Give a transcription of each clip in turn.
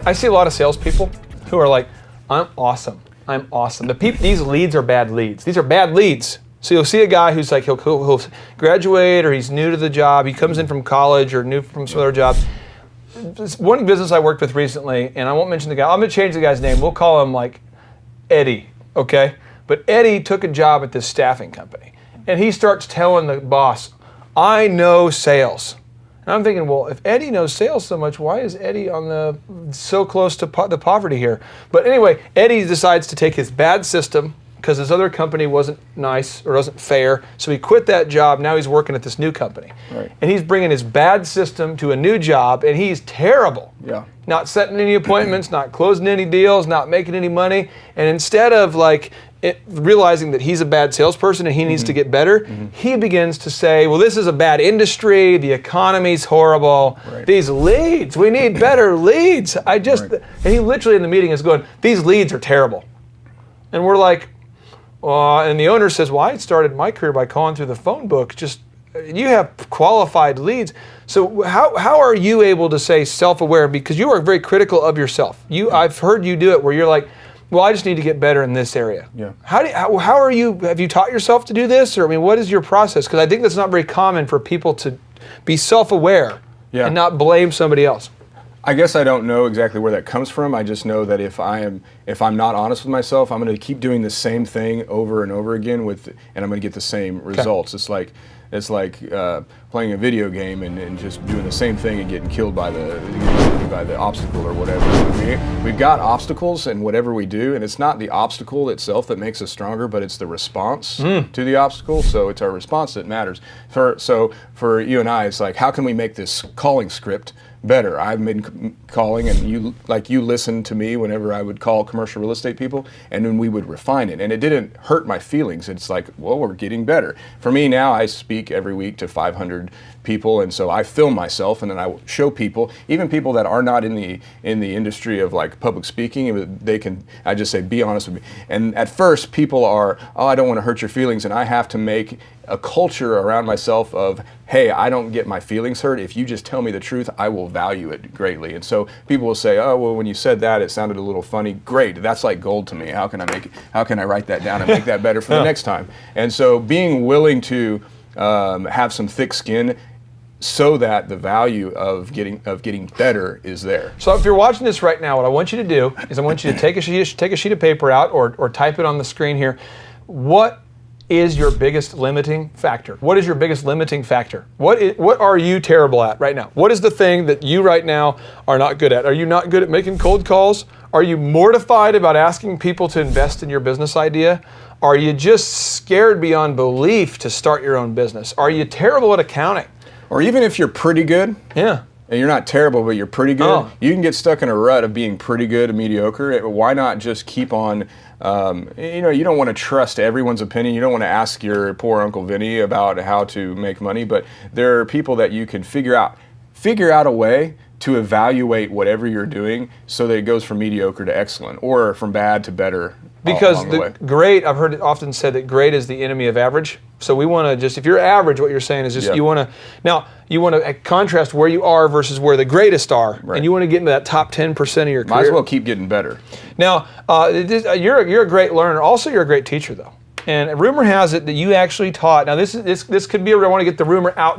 I see a lot of salespeople who are like, I'm awesome. I'm awesome. These leads are bad leads. These are bad leads. So you'll see a guy who's like, he'll graduate, or he's new to the job. He comes in from college or new from some other job. One business I worked with recently, and I won't mention the guy. I'm going to change the guy's name. We'll call him like Eddie, okay? But Eddie took a job at this staffing company, and he starts telling the boss, I know sales. And I'm thinking, well, if Eddie knows sales so much, why is Eddie so close to the poverty here? But anyway, Eddie decides to take his bad system, because his other company wasn't nice or wasn't fair, so he quit that job. Now he's working at this new company. Right. And he's bringing his bad system to a new job, and he's terrible. Yeah. Not setting any appointments, not closing any deals, not making any money. And instead of realizing that he's a bad salesperson and he needs to get better, he begins to say, well, this is a bad industry, the economy's horrible, these leads, we need better leads. And he literally in the meeting is going, these leads are terrible. And we're like, and the owner says, well, I started my career by calling through the phone book. Just, you have qualified leads. So how are you able to say self-aware? Because you are very critical of yourself. I've heard you do it where you're like, well, I just need to get better in this area. Yeah. How are you, have you taught yourself to do this? Or I mean, what is your process? Because I think that's not very common for people to be self-aware and not blame somebody else. I guess I don't know exactly where that comes from. I just know that if I'm not honest with myself, I'm going to keep doing the same thing over and over again and I'm going to get the same results. It's like playing a video game and just doing the same thing and getting killed by the obstacle or whatever. We've got obstacles in whatever we do, and it's not the obstacle itself that makes us stronger, but it's the response to the obstacle. So it's our response that matters. So for you and I, it's like, how can we make this calling script better? I've been calling, and you listened to me whenever I would call commercial real estate people, and then we would refine it, and it didn't hurt my feelings. It's like, well, we're getting better. For me now, I speak every week to 500 people, and so I film myself, and then I show people, even people that are not in the industry of like public speaking. I just say, be honest with me. And at first, people are, oh, I don't want to hurt your feelings, and I have to make a culture around myself of, hey, I don't get my feelings hurt. If you just tell me the truth, I will value it greatly. And so people will say, oh, well, when you said that, it sounded a little funny. Great, that's like gold to me. How can I write that down and make that better for the next time? And so being willing to have some thick skin so that the value of getting better is there. So if you're watching this right now, what I want you to do is I want you to take a sheet of paper out or type it on the screen here. What is your biggest limiting factor? What is your biggest limiting factor? What are you terrible at right now? What is the thing that you right now are not good at? Are you not good at making cold calls? Are you mortified about asking people to invest in your business idea? Are you just scared beyond belief to start your own business? Are you terrible at accounting? Or even if you're pretty good, and you're not terrible, but you're pretty good, you can get stuck in a rut of being pretty good and mediocre. Why not just keep on, you don't want to trust everyone's opinion. You don't want to ask your poor Uncle Vinny about how to make money, but there are people that you can figure out a way to evaluate whatever you're doing so that it goes from mediocre to excellent or from bad to better. Because great, I've heard it often said that great is the enemy of average. So we want to just, if you're average, what you're saying is just you want to contrast where you are versus where the greatest are, and you want to get into that top 10% of your career. Might as well keep getting better. Now, you're a great learner. Also, you're a great teacher, though. And rumor has it that you actually taught. Now, this could be. I want to get the rumor out.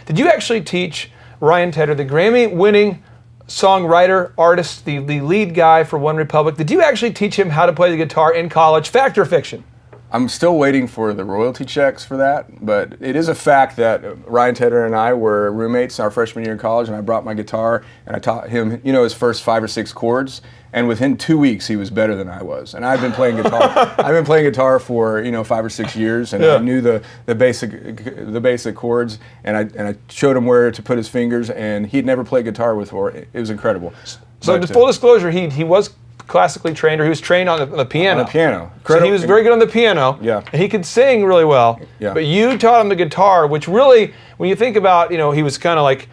Did you actually teach Ryan Tedder, the Grammy-winning songwriter, artist, the lead guy for One Republic? Did you actually teach him how to play the guitar in college? Fact or fiction? I'm still waiting for the royalty checks for that, but it is a fact that Ryan Tedder and I were roommates our freshman year in college, and I brought my guitar and I taught him, his first 5 or 6 chords, and within 2 weeks he was better than I was. And I've been playing guitar. I've been playing guitar for 5 or 6 years, and I knew the basic chords, and I showed him where to put his fingers, and he'd never played guitar before. It was incredible. So, full disclosure, he was classically trained, or he was trained on the piano. On the piano. So he was very good on the piano. Yeah. And he could sing really well. Yeah. But you taught him the guitar, which really, when you think about, he was kind of like,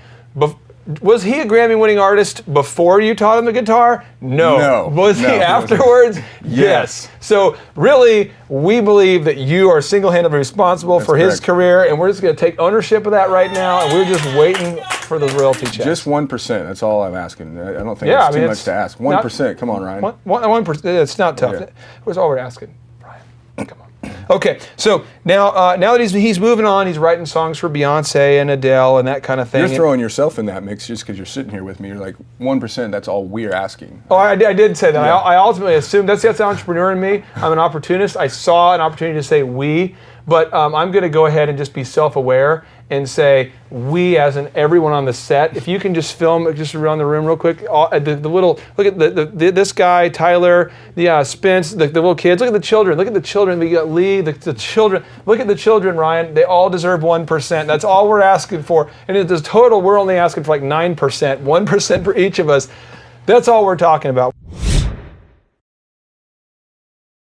Was he a Grammy-winning artist before you taught him the guitar? No. Was he afterwards? Yes. So really, we believe that you are single-handedly responsible for his career, and we're just going to take ownership of that right now, and we're just waiting for the royalty check. Just 1%. That's all I'm asking. I don't think it's too much to ask. 1%. Come on, Ryan. 1%. It's not tough. Yeah. That's all we're asking. Come on. Okay, so now that he's moving on, he's writing songs for Beyonce and Adele and that kind of thing. You're throwing yourself in that mix just because you're sitting here with me. You're like 1%. That's all we're asking. Oh, I did say that. Yeah. I ultimately assumed that's the entrepreneur in me. I'm an opportunist. I saw an opportunity to say we, but I'm going to go ahead and just be self-aware and say we, as in everyone on the set. If you can just film, just around the room real quick. The little, look at this guy, Tyler, Spence, the little kids. Look at the children. Look at the children. We got Lee, the children. Look at the children, Ryan. They all deserve 1%. That's all we're asking for. And in the total, we're only asking for like 9%, 1% for each of us. That's all we're talking about.